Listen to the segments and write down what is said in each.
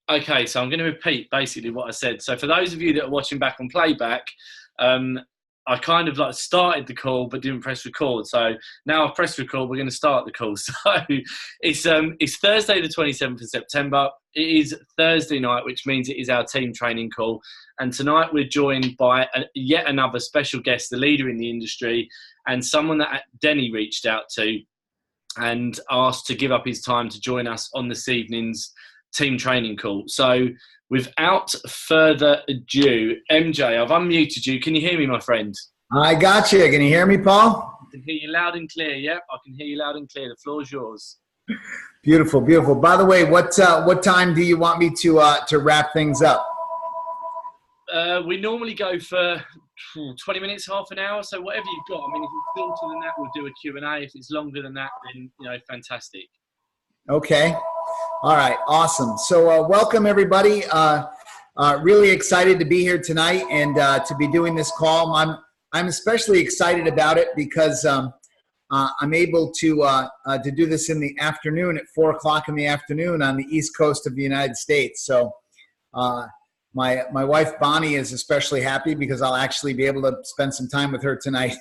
Okay, so I'm going to repeat basically what I said. So for those of you that are watching back on playback, I kind of like started the call but didn't press record. So now I've pressed record. We're going to start the call. So it's Thursday the 27th of September. It is Thursday night, which means it is our team training call. And tonight we're joined by yet another special guest, the leader in the industry, and someone that Denny reached out to and asked to give up his time to join us on this evening's team training call. So without further ado, MJ, I've unmuted you. Can you hear me, my friend? I got you. Can you hear me, Paul? I can hear you loud and clear. Yep, I can hear you loud and clear. The floor is yours. Beautiful, beautiful. By the way, what time do you want me to wrap things up? We normally go for 20 minutes, half an hour. So whatever you've got. I mean, if it's shorter than that, we'll do a Q&A. If it's longer than that, then, fantastic. Okay. All right. Awesome. So welcome, everybody. Really excited to be here tonight and to be doing this call. I'm especially excited about it because I'm able to do this in the afternoon at 4 o'clock in the afternoon on the East Coast of the United States. So my wife, Bonnie, is especially happy because I'll actually be able to spend some time with her tonight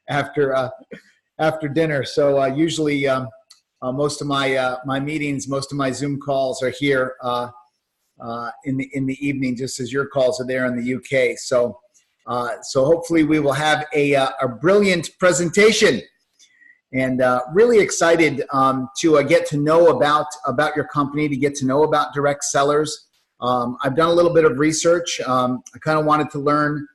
after dinner. So usually most of my meetings, most of my Zoom calls are here in the evening, just as your calls are there in the UK. So hopefully we will have a brilliant presentation, and really excited to get to know about your company, to get to know about direct sellers. I've done a little bit of research. I kind of wanted to learn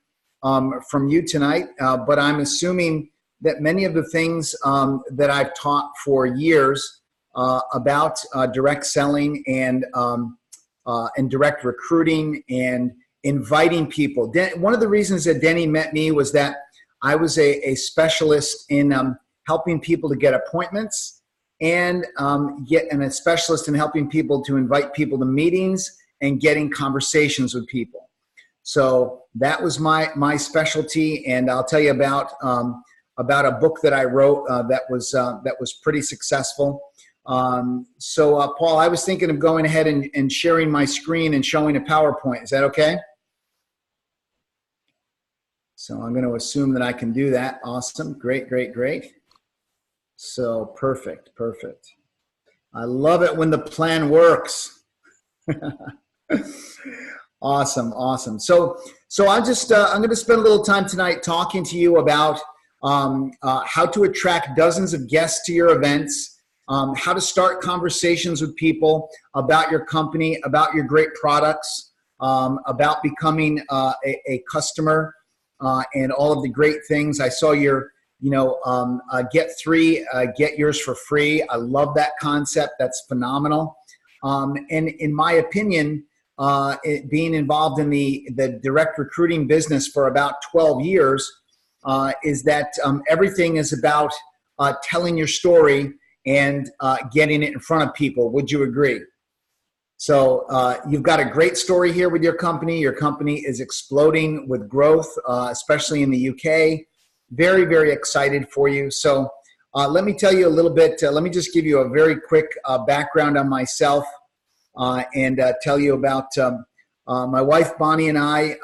from you tonight, but I'm assuming that many of the things that I've taught for years about direct selling and direct recruiting and inviting people. One of the reasons that Denny met me was that I was a specialist in helping people to get appointments and a specialist in helping people to invite people to meetings and getting conversations with people. So that was my specialty, and I'll tell you about a book that I wrote that was pretty successful. So Paul, I was thinking of going ahead and sharing my screen and showing a PowerPoint. Is that okay? So I'm going to assume that I can do that. Awesome. Great, great, great. So perfect, perfect. I love it when the plan works. Awesome, awesome. So I'm going to spend a little time tonight talking to you about how to attract dozens of guests to your events, how to start conversations with people about your company, about your great products, about becoming a customer, and all of the great things. I saw your, get three, get yours for free. I love that concept. That's phenomenal. And in my opinion, being involved in the direct recruiting business for about 12 years, is that everything is about telling your story and getting it in front of people. Would you agree? So you've got a great story here with your company. Your company is exploding with growth, especially in the UK. Very, very excited for you. So let me tell you a little bit. Let me just give you a very quick background on myself and tell you about my wife, Bonnie, and I.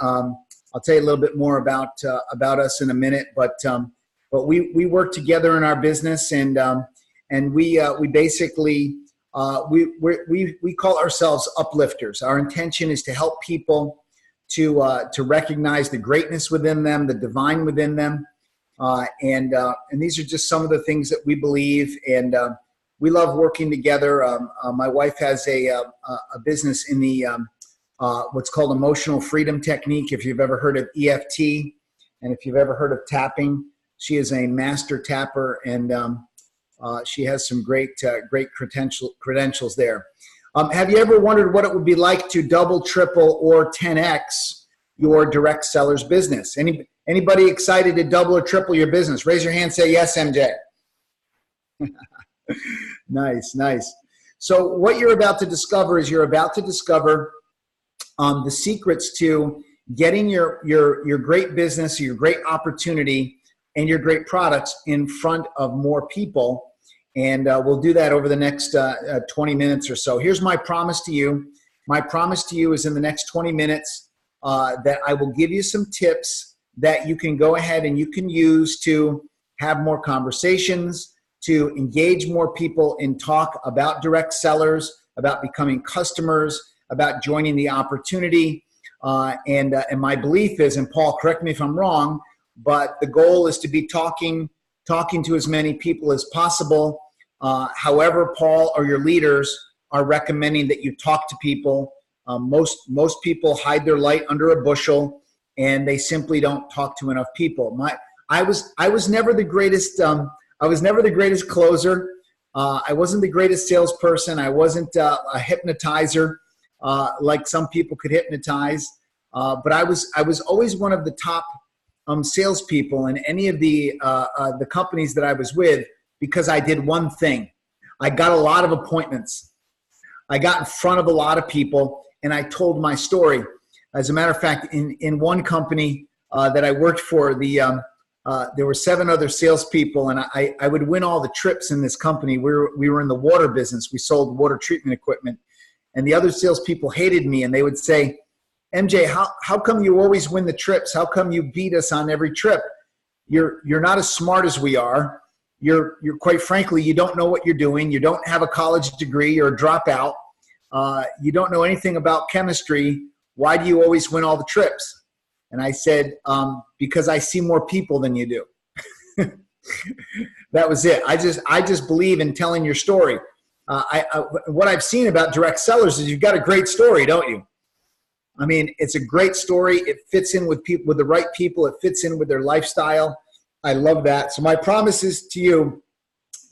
I'll tell you a little bit more about us in a minute, but we work together in our business, and we basically we call ourselves uplifters. Our intention is to help people to recognize the greatness within them, the divine within them, and these are just some of the things that we believe, and we love working together. My wife has a business in the what's called emotional freedom technique. If you've ever heard of EFT, and if you've ever heard of tapping, she is a master tapper, and she has some great credentials there. Have you ever wondered what it would be like to double, triple, or 10x your direct seller's business? Anybody excited to double or triple your business? Raise your hand. Say yes, MJ. Nice, nice. So what you're about to discover is the secrets to getting your great business, your great opportunity, and your great products in front of more people. And we'll do that over the next 20 minutes or so. Here's my promise to you. My promise to you is in the next 20 minutes that I will give you some tips that you can go ahead and you can use to have more conversations, to engage more people in talk about direct sellers, about becoming customers, about joining the opportunity. And my belief is, and Paul, correct me if I'm wrong, but the goal is to be talking to as many people as possible. However, Paul or your leaders are recommending that you talk to people. Most people hide their light under a bushel, and they simply don't talk to enough people. I was never the greatest. I was never the greatest closer. I wasn't the greatest salesperson. I wasn't a hypnotizer like some people could hypnotize. But I was always one of the top salespeople in any of the companies that I was with, because I did one thing. I got a lot of appointments. I got in front of a lot of people, and I told my story. As a matter of fact, in one company that I worked for, there were 7 other salespeople, and I would win all the trips in this company. We were in the water business. We sold water treatment equipment, and the other salespeople hated me, and they would say, MJ, how come you always win the trips? How come you beat us on every trip? You're not as smart as we are. You're quite frankly, you don't know what you're doing. You don't have a college degree. You're a dropout. You don't know anything about chemistry. Why do you always win all the trips? And I said, because I see more people than you do. That was it. I just believe in telling your story. What I've seen about direct sellers is you've got a great story, don't you? I mean, it's a great story. It fits in with people, with the right people. It fits in with their lifestyle. I love that. So my promise is to you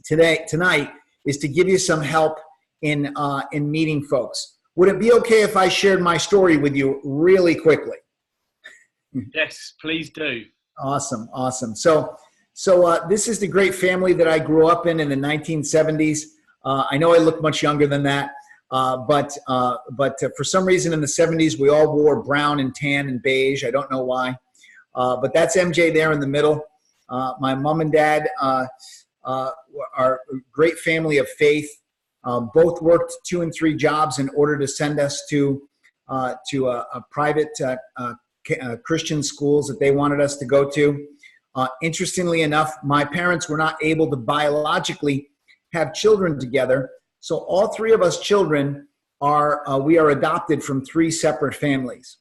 tonight is to give you some help in meeting folks. Would it be okay if I shared my story with you really quickly? Yes, please do. Awesome. So this is the great family that I grew up in the 1970s. I know I look much younger than that. But for some reason in the 70s, we all wore brown and tan and beige. I don't know why. But that's MJ there in the middle. My mom and dad are a great family of faith. Both worked 2 and 3 jobs in order to send us to a private Christian schools that they wanted us to go to. Interestingly enough, my parents were not able to biologically have children together. So all 3 of us children we are adopted from 3 separate families.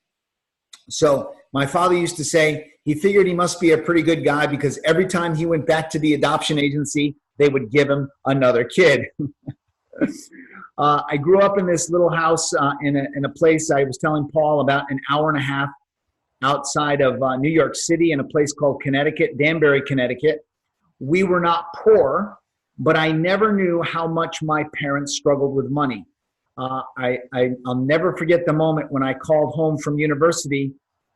So my father used to say he figured he must be a pretty good guy because every time he went back to the adoption agency, they would give him another kid. I grew up in this little house in a place I was telling Paul about an hour and a half outside of New York City in a place called Connecticut, Danbury, Connecticut. We were not poor, but I never knew how much my parents struggled with money. I'll never forget the moment when I called home from university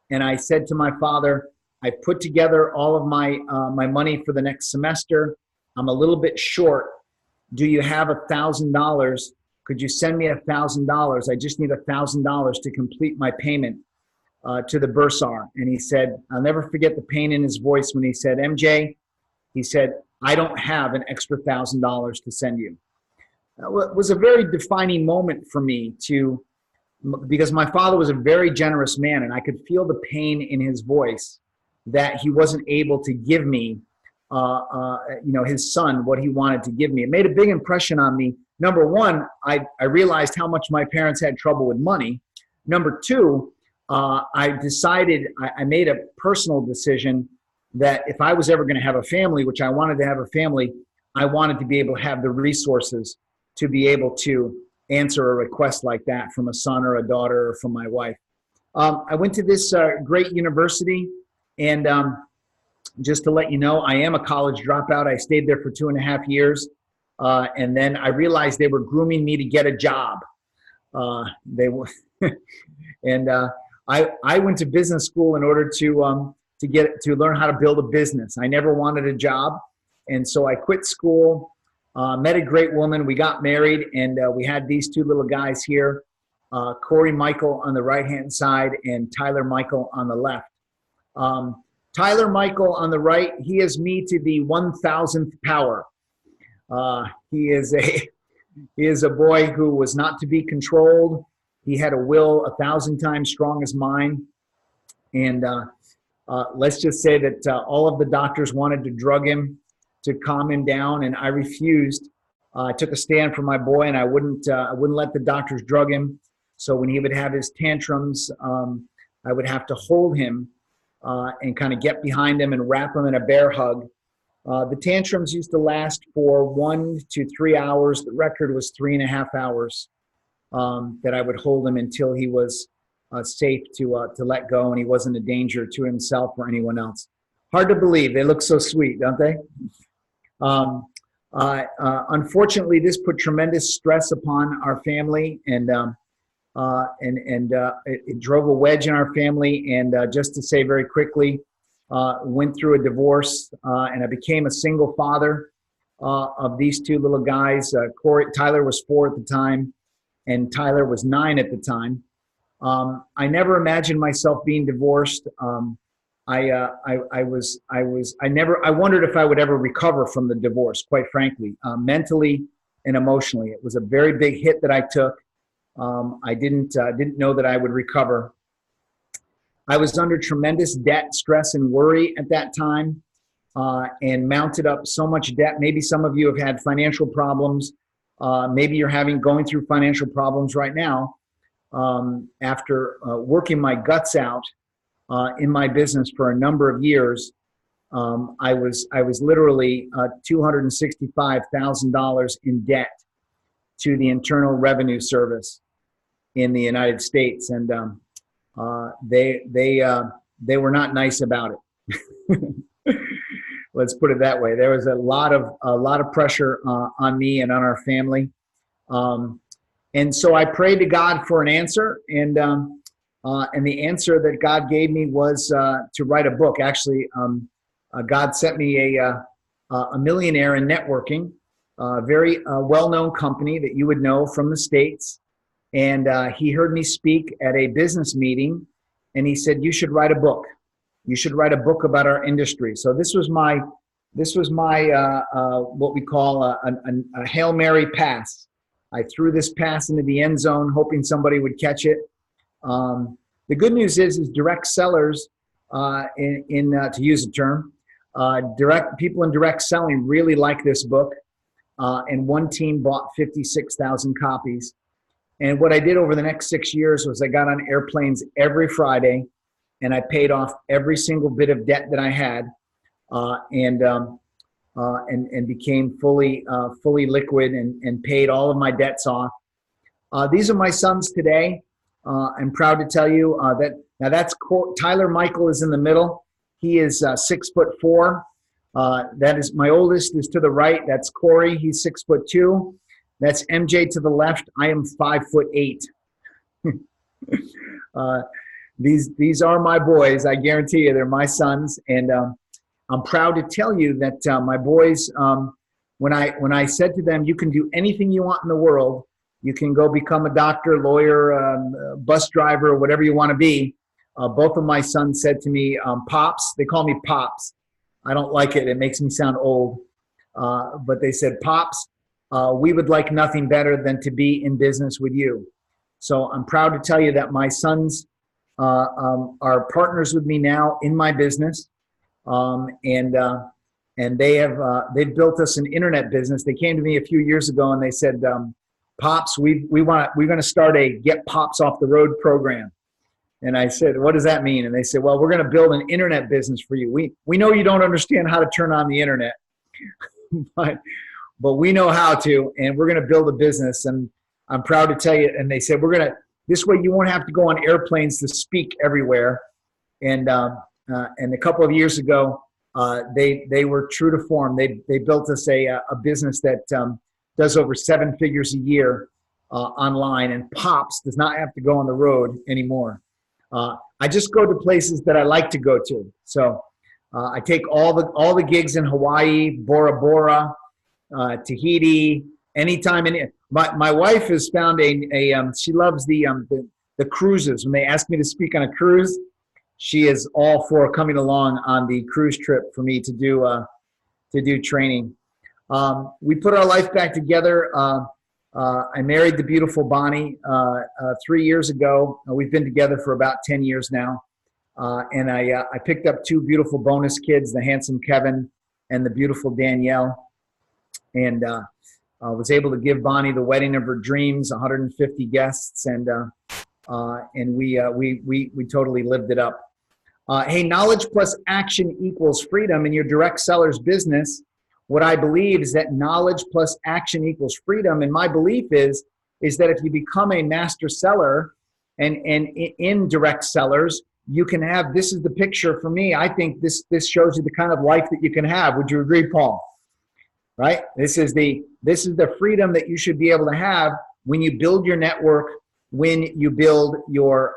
and I said to my father, I put together all of my money for the next semester. I'm a little bit short. Do you have $1,000? Could you send me $1,000? I just need $1,000 to complete my payment to the bursar. And he said, I'll never forget the pain in his voice when he said, MJ, he said, I don't have an extra $1,000 to send you. It was a very defining moment for me because my father was a very generous man, and I could feel the pain in his voice that he wasn't able to give me, his son, what he wanted to give me. It made a big impression on me. Number one, I realized how much my parents had trouble with money. Number two, I made a personal decision that if I was ever going to have a family, which I wanted to have a family, I wanted to be able to have the resources to be able to answer a request like that from a son or a daughter or from my wife. I went to this great university, and just to let you know, I am a college dropout. I stayed there for 2.5 years, and then I realized they were grooming me to get a job. They were, and I went to business school in order to learn how to build a business. I never wanted a job, and so I quit school. Met a great woman. We got married, and we had these 2 little guys here, Corey Michael on the right-hand side and Tyler Michael on the left. Tyler Michael on the right, he is me to the 1,000th power. He is a boy who was not to be controlled. He had a will 1,000 times strong as mine. And let's just say that all of the doctors wanted to drug him to calm him down, and I refused. I took a stand for my boy, and I wouldn't let the doctors drug him. So when he would have his tantrums, I would have to hold him and kind of get behind him and wrap him in a bear hug. The tantrums used to last for 1 to 3 hours. The record was 3.5 hours that I would hold him until he was safe to let go and he wasn't a danger to himself or anyone else. Hard to believe. They look so sweet, don't they? Unfortunately, this put tremendous stress upon our family, and it drove a wedge in our family. And just to say very quickly, went through a divorce, and I became a single father of these two little guys. Tyler was 4 at the time, and Tyler was 9 at the time. I never imagined myself being divorced. I wondered if I would ever recover from the divorce, quite frankly, mentally and emotionally. It was a very big hit that I took. I didn't know that I would recover. I was under tremendous debt, stress, and worry at that time, and mounted up so much debt. Maybe some of you have had financial problems. Maybe you're going through financial problems right now. After working my guts out in my business for a number of years, I was literally $265,000 in debt to the Internal Revenue Service in the United States, and they were not nice about it. Let's put it that way. There was a lot of pressure on me and on our family. And so I prayed to God for an answer, and the answer that God gave me was to write a book. Actually, God sent me a millionaire in networking, a very well-known company that you would know from the States, and he heard me speak at a business meeting, and he said, "You should write a book. You should write a book about our industry." So this was my what we call a Hail Mary pass. I threw this pass into the end zone, hoping somebody would catch it. The good news is direct sellers, to use a term, direct people in direct selling really like this book. And one team bought 56,000 copies. And what I did over the next 6 years was I got on airplanes every Friday, and I paid off every single bit of debt that I had, and became fully liquid and paid all of my debts off. These are my sons today. I'm proud to tell you that's Tyler Michael is in the middle. He is 6'4". That is my oldest is to the right. That's Corey. He's 6'2". That's MJ to the left. I am 5'8". These are my boys. I guarantee you, they're my sons, and I'm proud to tell you that my boys, when I said to them, "You can do anything you want in the world. You can go become a doctor, lawyer, bus driver, whatever you want to be." Both of my sons said to me, "Pops." They call me Pops. I don't like it. It makes me sound old. But they said, "Pops, we would like nothing better than to be in business with you." So I'm proud to tell you that my sons are partners with me now in my business. And they've built us an internet business. They came to me a few years ago and they said, "Pops, we're going to start a Get Pops Off the Road program." And I said, "What does that mean?" And they said, "Well, we're going to build an internet business for you. We know you don't understand how to turn on the internet, but we know how to, and we're going to build a business." And I'm proud to tell you. And they said, this way you won't have to go on airplanes to speak everywhere. And a couple of years ago, they were true to form. They built us a business that does over 7 figures a year online, and Pops does not have to go on the road anymore. I just go to places that I like to go to. So I take all the gigs in Hawaii, Bora Bora, Tahiti, anytime. My wife has found she loves the cruises. When they ask me to speak on a cruise, she is all for coming along on the cruise trip for me to do training. We put our life back together. I married the beautiful Bonnie 3 years ago. We've been together for about 10 years now. And I picked up two beautiful bonus kids, the handsome Kevin and the beautiful Danielle. And was able to give Bonnie the wedding of her dreams, 150 guests, and we totally lived it up. Hey, knowledge plus action equals freedom in your direct seller's business. What I believe is that knowledge plus action equals freedom. And my belief is that if you become a master seller and in direct sellers, you can have, this is the picture for me. I think this shows you the kind of life that you can have. Would you agree, Paul? Right? This is the freedom that you should be able to have when you build your network, when you build your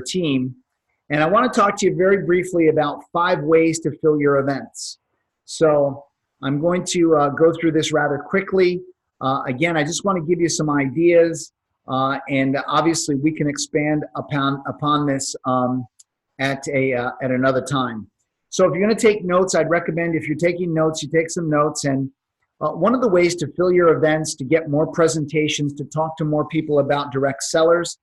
team. And I want to talk to you very briefly about 5 ways to fill your events. So I'm going to go through this rather quickly. Again, I just want to give you some ideas, and obviously we can expand upon this at another time. So if you're going to take notes, I'd recommend, if you're taking notes, you take some notes. And one of the ways to fill your events, to get more presentations, to talk to more people about direct sellers,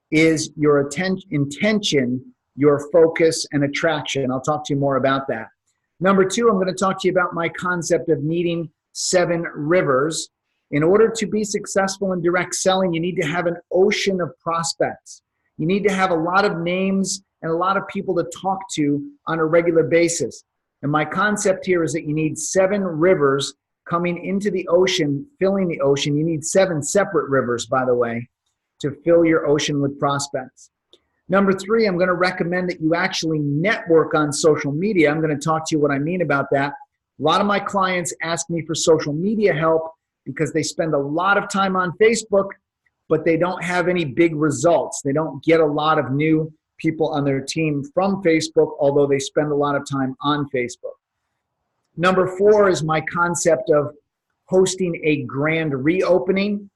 is your intention, your focus, and attraction. I'll talk to you more about that. Number 2, I'm going to talk to you about my concept of needing 7 rivers. In order to be successful in direct selling, you need to have an ocean of prospects. You need to have a lot of names and a lot of people to talk to on a regular basis. And my concept here is that you need 7 rivers coming into the ocean, filling the ocean. You need 7 separate rivers, by the way, to fill your ocean with prospects. Number 3, I'm going to recommend that you actually network on social media. I'm going to talk to you what I mean about that. A lot of my clients ask me for social media help because they spend a lot of time on Facebook, but they don't have any big results. They don't get a lot of new people on their team from Facebook, although they spend a lot of time on Facebook. Number 4 is my concept of hosting a grand reopening.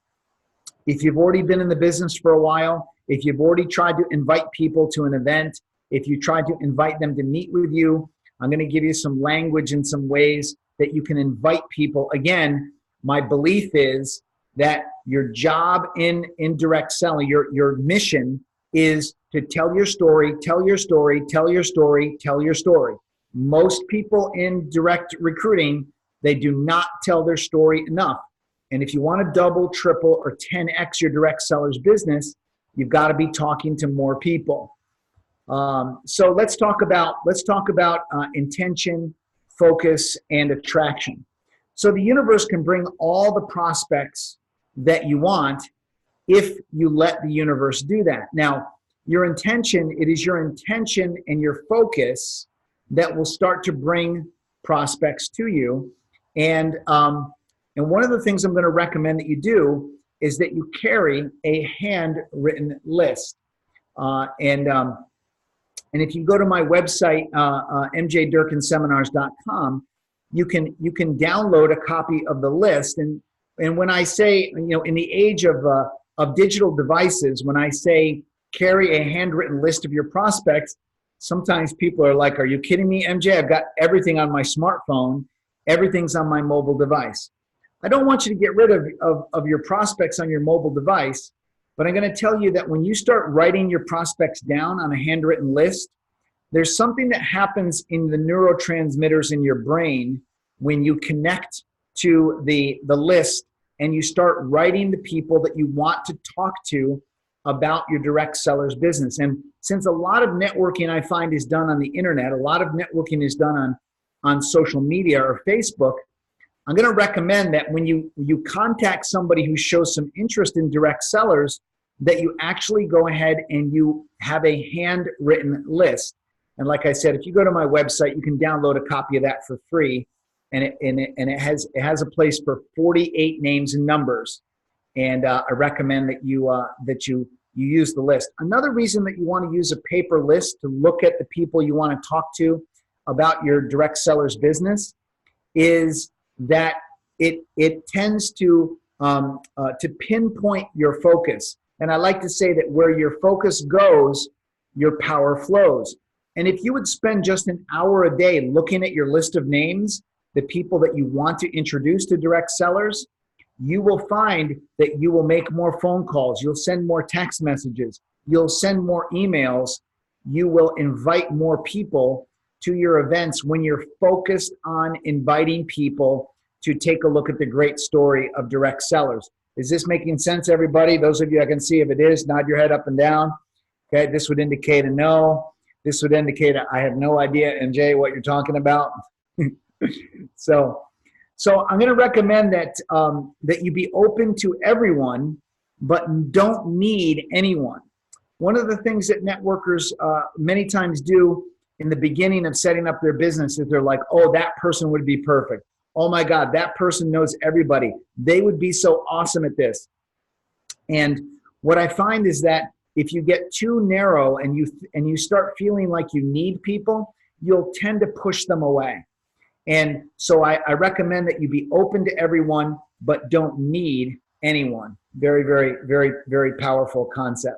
If you've already been in the business for a while, if you've already tried to invite people to an event, if you tried to invite them to meet with you, I'm going to give you some language and some ways that you can invite people. Again, my belief is that your job in direct selling, your mission is to tell your story, tell your story, tell your story, tell your story. Most people in direct recruiting, they do not tell their story enough. And if you want to double, triple, or 10x your direct seller's business, you've got to be talking to more people. So let's talk about intention, focus, and attraction. So the universe can bring all the prospects that you want if you let the universe do that. Now, your intention, it is your intention and your focus that will start to bring prospects to you. And one of the things I'm going to recommend that you do is that you carry a handwritten list. And if you go to my website, mjdurkinseminars.com, you can download a copy of the list. And when I say, in the age of digital devices, when I say carry a handwritten list of your prospects, sometimes people are like, are you kidding me, MJ? I've got everything on my smartphone. Everything's on my mobile device. I don't want you to get rid of your prospects on your mobile device, but I'm going to tell you that when you start writing your prospects down on a handwritten list, there's something that happens in the neurotransmitters in your brain when you connect to the list and you start writing the people that you want to talk to about your direct seller's business. And since a lot of networking I find is done on the internet, a lot of networking is done on social media or Facebook, I'm going to recommend that when you contact somebody who shows some interest in direct sellers, that you actually go ahead and you have a handwritten list. And like I said, if you go to my website, you can download a copy of that for free. And it has a place for 48 names and numbers. And I recommend that you use the list. Another reason that you want to use a paper list to look at the people you want to talk to about your direct seller's business is that it tends to pinpoint your focus. And I like to say that where your focus goes, your power flows. And if you would spend just an hour a day looking at your list of names, the people that you want to introduce to direct sellers, you will find that you will make more phone calls. You'll send more text messages. You'll send more emails. You will invite more people to your events when you're focused on inviting people to take a look at the great story of direct sellers. Is this making sense, everybody? Those of you I can see, if it is, nod your head up and down. Okay, this would indicate a no. This would indicate I have no idea, MJ, what you're talking about. So I'm going to recommend that that you be open to everyone, but don't need anyone. One of the things that networkers many times do in the beginning of setting up their business is they're like, oh, that person would be perfect. Oh my God, that person knows everybody. They would be so awesome at this. And what I find is that if you get too narrow and you start feeling like you need people, you'll tend to push them away. And so I recommend that you be open to everyone, but don't need anyone. Very, very, very, very powerful concept.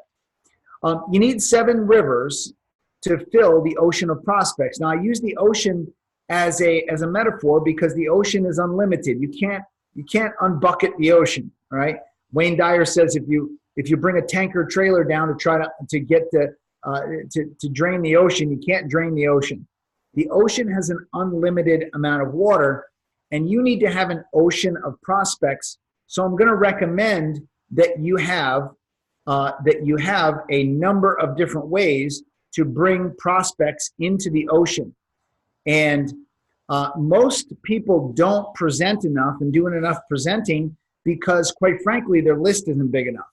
You need 7 rivers to fill the ocean of prospects. Now, I use the ocean as a metaphor because the ocean is unlimited. You can't unbucket the ocean. All right. Wayne Dyer says if you bring a tanker trailer down to try to get to drain the ocean, you can't drain the ocean. The ocean has an unlimited amount of water, and you need to have an ocean of prospects. So I'm going to recommend that you have a number of different ways to bring prospects into the ocean. And most people don't present enough and doing enough presenting because, quite frankly, their list isn't big enough.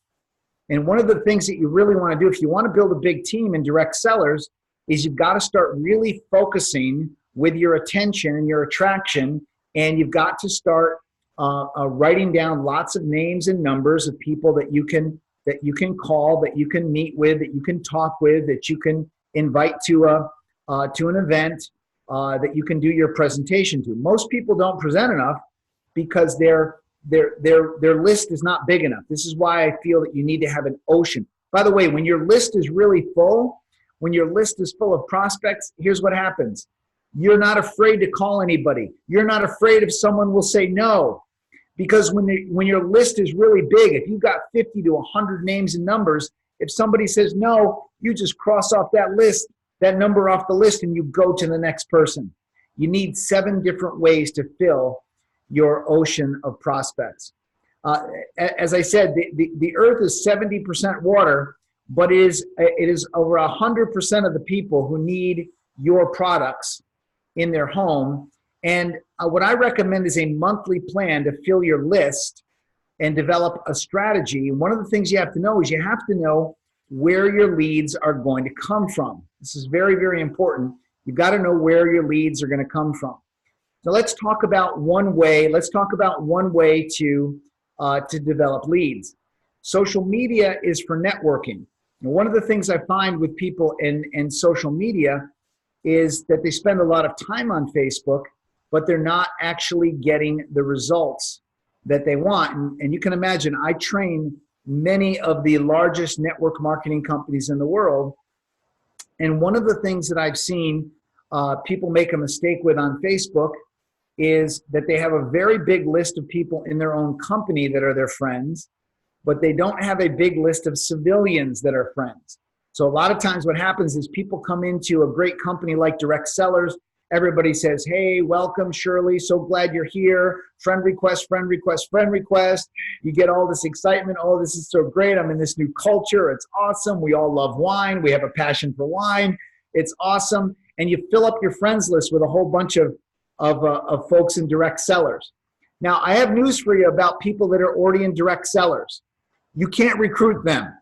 And one of the things that you really want to do if you want to build a big team in direct sellers is you've got to start really focusing with your attention and your attraction, and you've got to start writing down lots of names and numbers of people that you can call, that you can meet with, that you can talk with, that you can invite to an event, that you can do your presentation to. Most people don't present enough because their list is not big enough. This is why I feel that you need to have an ocean. By the way, when your list is really full, when your list is full of prospects, here's what happens. You're not afraid to call anybody. You're not afraid if someone will say no. Because when your list is really big, if you've got 50 to 100 names and numbers, if somebody says no, you just cross off that number off the list, and you go to the next person. You need 7 different ways to fill your ocean of prospects. As I said, the earth is 70% water, but it is over 100% of the people who need your products in their home. And what I recommend is a monthly plan to fill your list and develop a strategy. And one of the things you have to know is you have to know where your leads are going to come from. This is very, very important. You've got to know where your leads are going to come from. So let's talk about one way. Let's talk about one way to develop leads. Social media is for networking. And one of the things I find with people in social media is that they spend a lot of time on Facebook, but they're not actually getting the results that they want. And you can imagine, I train many of the largest network marketing companies in the world. And one of the things that I've seen people make a mistake with on Facebook is that they have a very big list of people in their own company that are their friends, but they don't have a big list of civilians that are friends. So a lot of times what happens is people come into a great company like Direct Sellers. Everybody says, hey, welcome, Shirley. So glad you're here. Friend request, friend request, friend request. You get all this excitement. Oh, this is so great. I'm in this new culture. It's awesome. We all love wine. We have a passion for wine. It's awesome. And you fill up your friends list with a whole bunch of folks in Direct Sellers. Now, I have news for you about people that are already in Direct Sellers. You can't recruit them.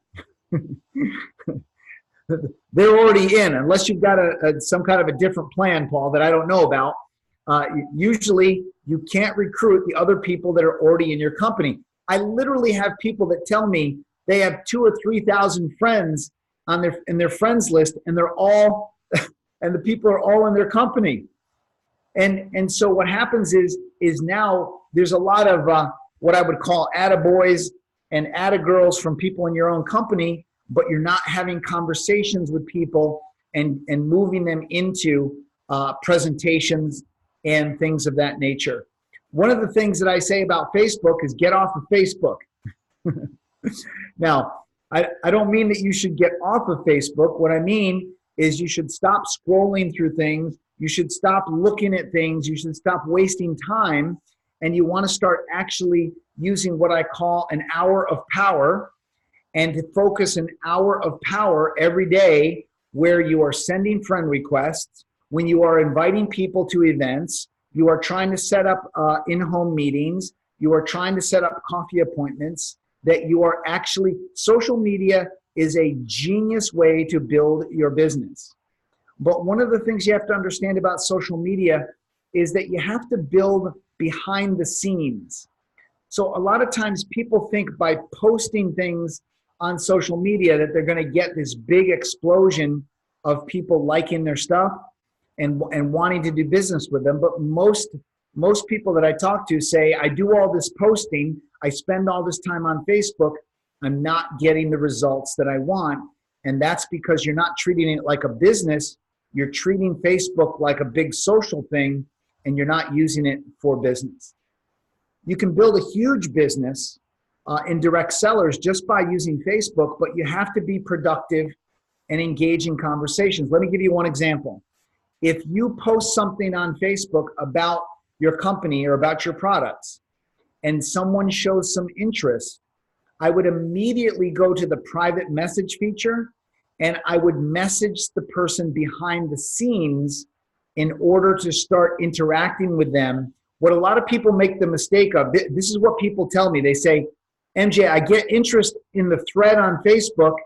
They're already in, unless you've got some kind of a different plan, Paul, that I don't know about. Usually, you can't recruit the other people that are already in your company. I literally have people that tell me they have 2,000 or 3,000 friends in their friends list, and they're all, and the people are all in their company. And so what happens is now there's a lot of what I would call attaboys and attagirls from people in your own company, but you're not having conversations with people and moving them into presentations and things of that nature. One of the things that I say about Facebook is get off of Facebook. Now, I don't mean that you should get off of Facebook. What I mean is you should stop scrolling through things. You should stop looking at things. You should stop wasting time. And you want to start actually using what I call an hour of power, and to focus an hour of power every day where you are sending friend requests, when you are inviting people to events, you are trying to set up in-home meetings, you are trying to set up coffee appointments, that you are actually, social media is a genius way to build your business. But one of the things you have to understand about social media is that you have to build behind the scenes. So a lot of times people think by posting things on social media that they're going to get this big explosion of people liking their stuff and wanting to do business with them. But most people that I talk to say, I do all this posting, I spend all this time on Facebook, I'm not getting the results that I want. And that's because you're not treating it like a business, you're treating Facebook like a big social thing, and you're not using it for business. You can build a huge business in direct sellers just by using Facebook, but you have to be productive and engage in conversations. Let me give you one example. If you post something on Facebook about your company or about your products, and someone shows some interest, I would immediately go to the private message feature and I would message the person behind the scenes in order to start interacting with them. What a lot of people make the mistake of, this is what people tell me. They say, MJ, I get interest in the thread on Facebook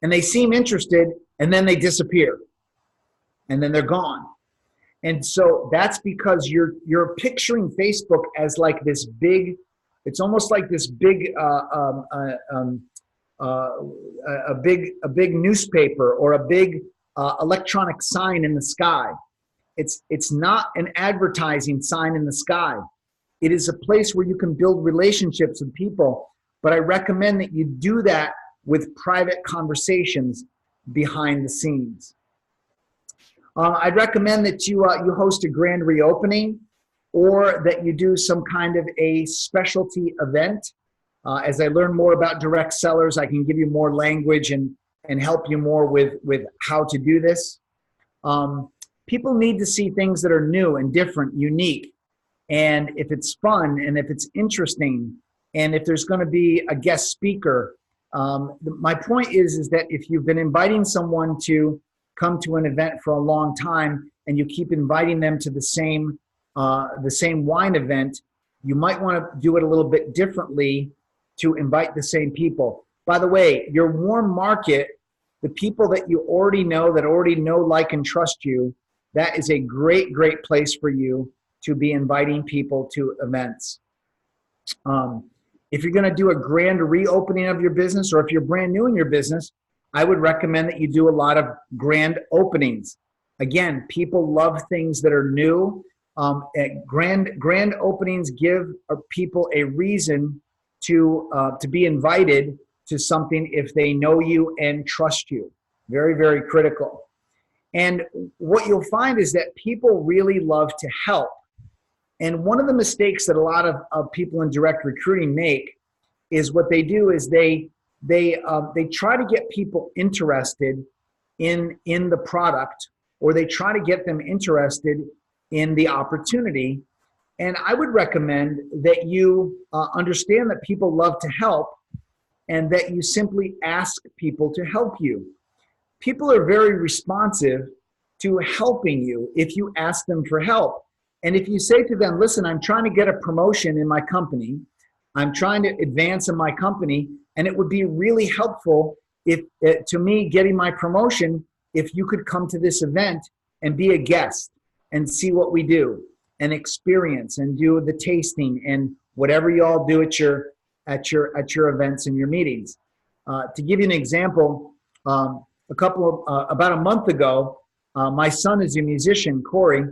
and they seem interested and then they disappear and then they're gone. And so that's because you're picturing Facebook as like this big, it's almost like this big, a big newspaper or a big electronic sign in the sky. It's not an advertising sign in the sky. It is a place where you can build relationships with people. But I recommend that you do that with private conversations behind the scenes. I'd recommend that you host a grand reopening, or that you do some kind of a specialty event. As I learn more about direct sellers, I can give you more language and help you more with how to do this. People need to see things that are new and different, unique. And if it's fun and if it's interesting and if there's going to be a guest speaker, my point is that if you've been inviting someone to come to an event for a long time and you keep inviting them to the same wine event, you might want to do it a little bit differently to invite the same people. By the way, your warm market, the people that you already know, like, and trust you, that is a great, great place for you to be inviting people to events. If you're going to do a grand reopening of your business, or if you're brand new in your business, I would recommend that you do a lot of grand openings. Again, people love things that are new. Grand openings give people a reason to be invited to something if they know you and trust you. Very, very critical. And what you'll find is that people really love to help. And one of the mistakes that a lot of people in direct recruiting make is what they do is they try to get people interested in the product, or they try to get them interested in the opportunity. And I would recommend that you understand that people love to help, and that you simply ask people to help you. People are very responsive to helping you if you ask them for help. And if you say to them, listen, I'm trying to get a promotion in my company, I'm trying to advance in my company, and it would be really helpful to me getting my promotion if you could come to this event and be a guest and see what we do and experience and do the tasting and whatever you all do at your events and your meetings. To give you an example, about a month ago, my son is a musician, Corey,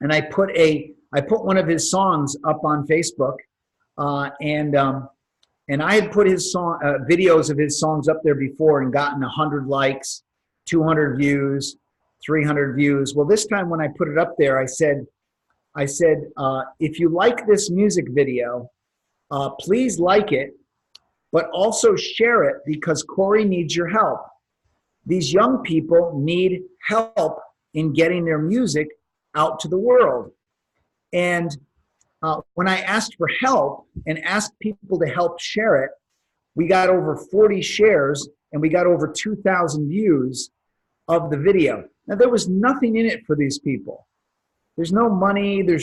and I put one of his songs up on Facebook, and I had put his videos of his songs up there before and gotten 100 likes, 200 views, 300 views. Well, this time when I put it up there, I said, I said, if you like this music video, please like it, but also share it because Corey needs your help. These young people need help in getting their music out to the world. And when I asked for help and asked people to help share it, we got over 40 shares and we got over 2,000 views of the video. Now, there was nothing in it for these people. There's no money, they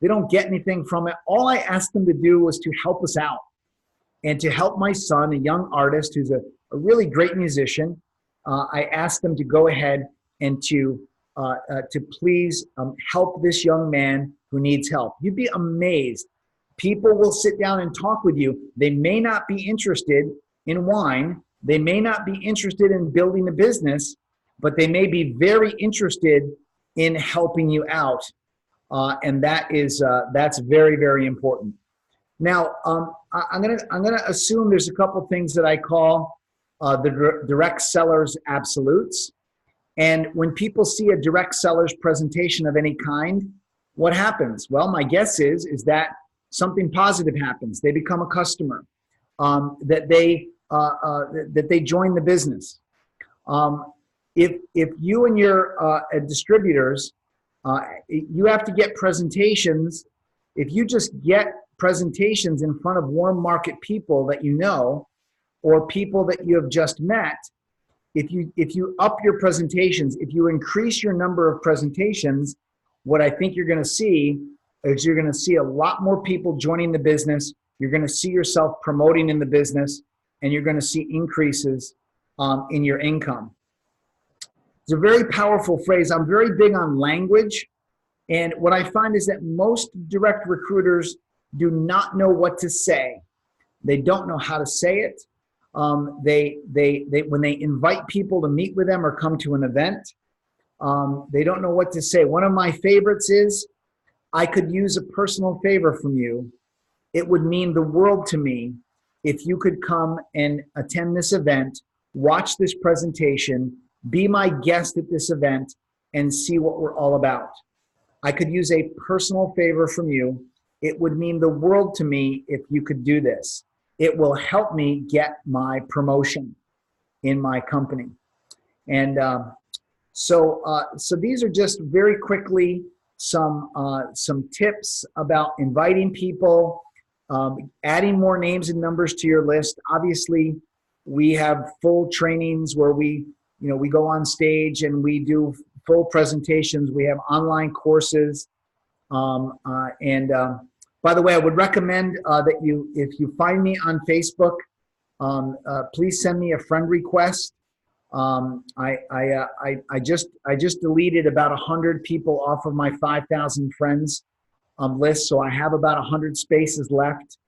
don't get anything from it. All I asked them to do was to help us out and to help my son, a young artist who's a really great musician. I asked them to go ahead and to please help this young man who needs help. You'd be amazed. People will sit down and talk with you. They may not be interested in wine. They may not be interested in building a business, but they may be very interested in helping you out. And that's very, very important. Now, I'm gonna assume there's a couple things that I call the direct seller's absolutes. And when people see a direct seller's presentation of any kind, what happens? Well, my guess is that something positive happens. They become a customer, that they join the business. If you and your distributors, you have to get presentations. If you just get presentations in front of warm market people that you know, or people that you have just met, if you up your presentations, if you increase your number of presentations, what I think you're going to see is you're going to see a lot more people joining the business. You're going to see yourself promoting in the business, and you're going to see increases in your income. It's a very powerful phrase. I'm very big on language. And what I find is that most direct recruiters do not know what to say. They don't know how to say it. When they invite people to meet with them or come to an event, they don't know what to say. One of my favorites is, I could use a personal favor from you. It would mean the world to me if you could come and attend this event, watch this presentation, be my guest at this event, and see what we're all about. I could use a personal favor from you. It would mean the world to me if you could do this. It will help me get my promotion in my company. And so these are just very quickly some tips about inviting people, adding more names and numbers to your list. Obviously, we have full trainings where we go on stage and we do full presentations. We have online courses. By the way, I would recommend that if you find me on Facebook, please send me a friend request. I just deleted about 100 people off of my 5,000 friends list, so I have about 100 spaces left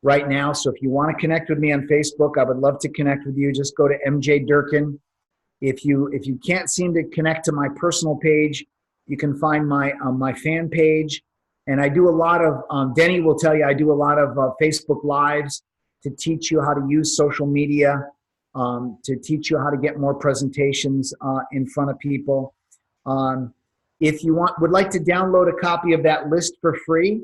right now. So if you want to connect with me on Facebook, I would love to connect with you. Just go to MJ Durkin. If you can't seem to connect to my personal page, you can find my my fan page. And I do a lot of, Denny will tell you, I do a lot of Facebook Lives to teach you how to use social media, to teach you how to get more presentations in front of people. If you would like to download a copy of that list for free,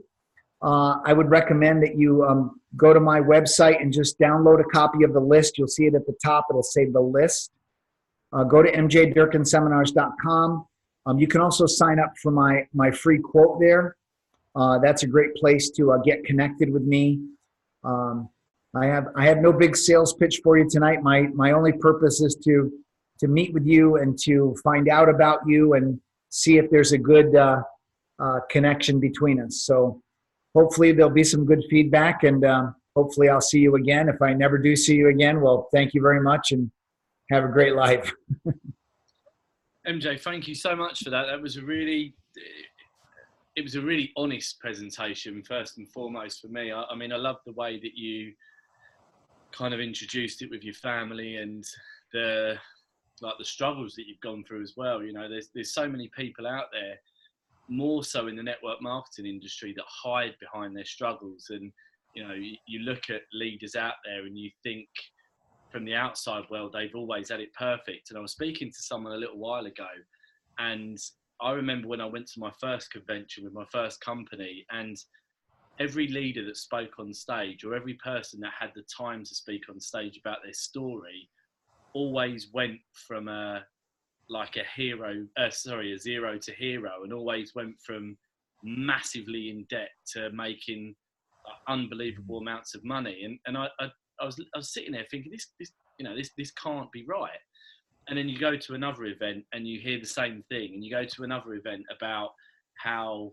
I would recommend that you go to my website and just download a copy of the list. You'll see it at the top. It'll say the list. Go to mjdurkinseminars.com. You can also sign up for my free quote there. That's a great place to get connected with me. I have no big sales pitch for you tonight. My only purpose is to meet with you and to find out about you and see if there's a good connection between us. So hopefully there'll be some good feedback, and hopefully I'll see you again. If I never do see you again, well, thank you very much and have a great life. MJ, thank you so much for that. It was a really honest presentation, first and foremost, for me. I mean, I love the way that you kind of introduced it with your family and the struggles that you've gone through as well. You know, there's so many people out there, more so in the network marketing industry, that hide behind their struggles. And, you know, you look at leaders out there and you think from the outside world, they've always had it perfect. And I was speaking to someone a little while ago, and I remember when I went to my first convention with my first company, and every leader that spoke on stage, or every person that had the time to speak on stage about their story, always went from a zero to hero, and always went from massively in debt to making unbelievable amounts of money. And I was sitting there thinking, this can't be right. And then you go to another event and you hear the same thing, and you go to another event about how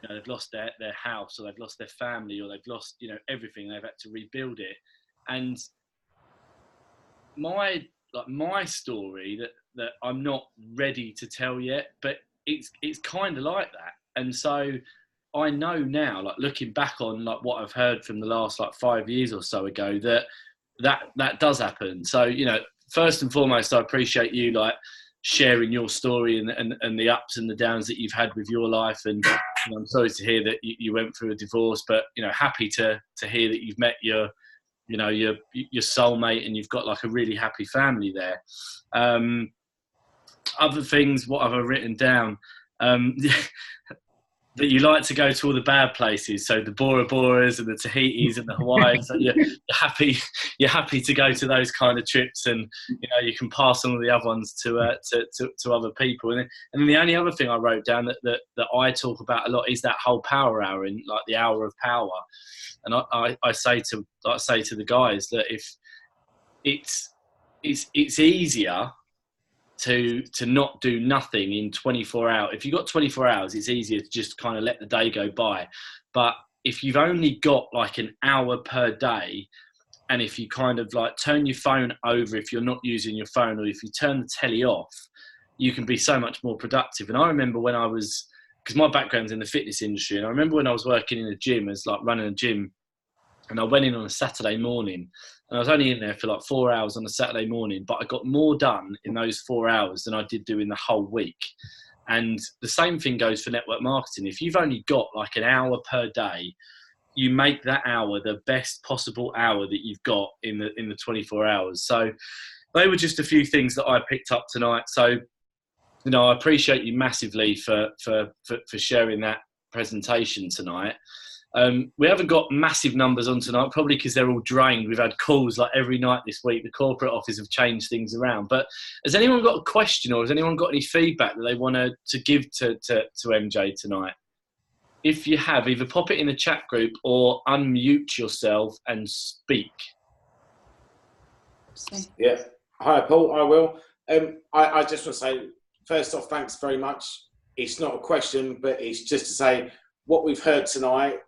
they've lost their house, or they've lost their family, or they've lost everything, they've had to rebuild it. And my story that I'm not ready to tell yet, but it's kind of like that. And so I know now, like looking back on like what I've heard from the last like 5 years or so ago, that does happen. So first and foremost, I appreciate you like sharing your story and the ups and the downs that you've had with your life. And I'm sorry to hear that you went through a divorce, but happy to hear that you've met your soulmate, and you've got like a really happy family there. Other things, what have I written down? That you like to go to all the bad places, so the Bora Boras and the Tahitis and the Hawaiians. So you're happy to go to those kind of trips, and you can pass on all the other ones to other people. And then the only other thing I wrote down that I talk about a lot is that whole power hour, and like the hour of power. And I say to the guys that if it's easier to not do nothing in 24 hours. If you've got 24 hours, it's easier to just kind of let the day go by. But if you've only got like an hour per day, and if you kind of like turn your phone over if you're not using your phone, or if you turn the telly off, you can be so much more productive. And I remember when I was, because my background's in the fitness industry, and I remember when I was working in a gym as like running a gym, and I went in on a Saturday morning, and I was only in there for like 4 hours on a Saturday morning, but I got more done in those 4 hours than I did do in the whole week. And the same thing goes for network marketing. If you've only got like an hour per day, you make that hour the best possible hour that you've got in the 24 hours. So they were just a few things that I picked up tonight. So, I appreciate you massively for sharing that presentation tonight. We haven't got massive numbers on tonight, probably because they're all drained. We've had calls like every night this week. The corporate office have changed things around. But has anyone got a question, or has anyone got any feedback that they want to give to MJ tonight? If you have, either pop it in the chat group or unmute yourself and speak. Yeah. Hi, Paul. I will. I just want to say, first off, thanks very much. It's not a question, but it's just to say what we've heard tonight.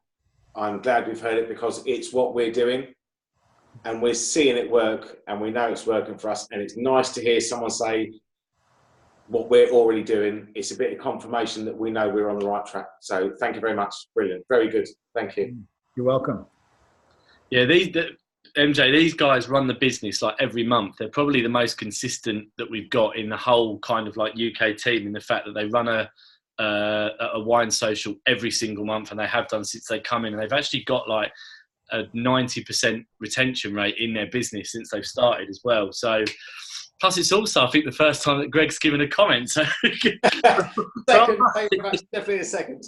I'm glad we've heard it, because it's what we're doing, and we're seeing it work, and we know it's working for us. And it's nice to hear someone say what we're already doing. It's a bit of confirmation that we know we're on the right track. So thank you very much. Brilliant. Very good. Thank you. You're welcome. Yeah, MJ, these guys run the business like every month. They're probably the most consistent that we've got in the whole kind of like UK team, in the fact that they run a wine social every single month, and they have done since they come in, and they've actually got like a 90% retention rate in their business since they've started as well. So plus it's also, I think, the first time that Greg's given a comment. So definitely a second.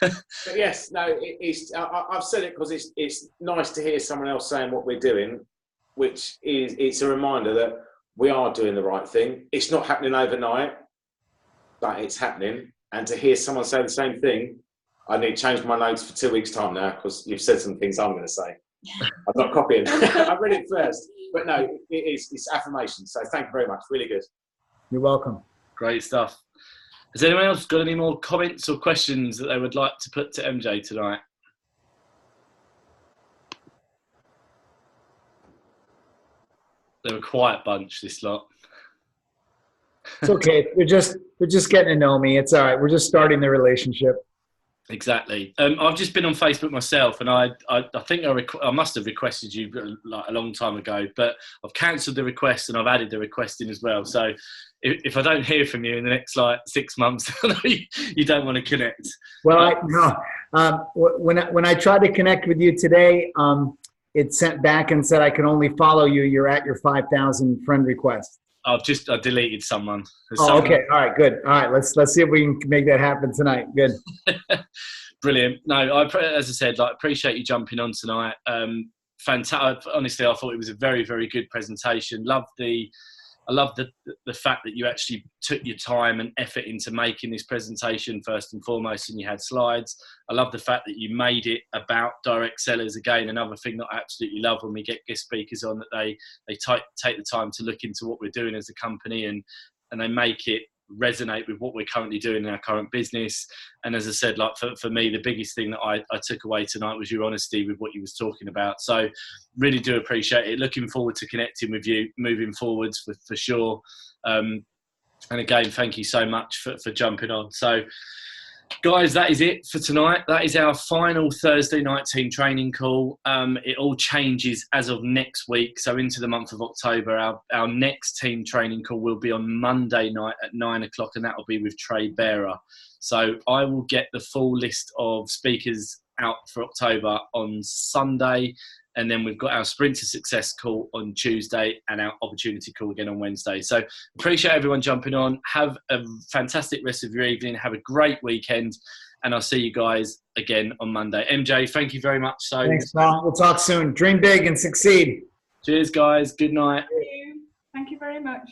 But yes, no, I've said it because it's nice to hear someone else saying what we're doing, which it's a reminder that we are doing the right thing. It's not happening overnight, but it's happening. And to hear someone say the same thing, I need to change my notes for 2 weeks' time now, because you've said some things I'm going to say. I'm not copying. I read it first. But no, it's affirmation. So thank you very much. Really good. You're welcome. Great stuff. Has anyone else got any more comments or questions that they would like to put to MJ tonight? They're a quiet bunch, this lot. It's okay. They're just getting to know me. It's all right. We're just starting the relationship. Exactly. I've just been on Facebook myself, and I think I must have requested you like a long time ago, but I've cancelled the request and I've added the request in as well. So if I don't hear from you in the next like 6 months, you don't want to connect. Well, when I tried to connect with you today, it sent back and said I can only follow you. You're at your 5,000 friend request. I deleted someone. Oh, okay. All right, good. All right, let's see if we can make that happen tonight. Good. Brilliant. No, as I said, like, appreciate you jumping on tonight. Fantastic. Honestly, I thought it was a very, very good presentation. I love the fact that you actually took your time and effort into making this presentation first and foremost, and you had slides. I love the fact that you made it about direct sellers. Again, another thing that I absolutely love when we get guest speakers on, that they take the time to look into what we're doing as a company, and they make it resonate with what we're currently doing in our current business. And as I said, like, for me, the biggest thing that I took away tonight was your honesty with what you was talking about. So really do appreciate it. Looking forward to connecting with you moving forwards for sure. And again, thank you so much for jumping on. So guys, that is it for tonight. That is our final Thursday night team training call. It all changes as of next week. So into the month of October, our next team training call will be on Monday night at 9 o'clock, and that will be with Trey Bearer. So I will get the full list of speakers out for October on Sunday. And then we've got our Sprint to Success call on Tuesday and our opportunity call again on Wednesday. So appreciate everyone jumping on. Have a fantastic rest of your evening. Have a great weekend. And I'll see you guys again on Monday. MJ, thank you very much. So thanks, Paul. We'll talk soon. Dream big and succeed. Cheers, guys. Good night. Thank you. Thank you very much.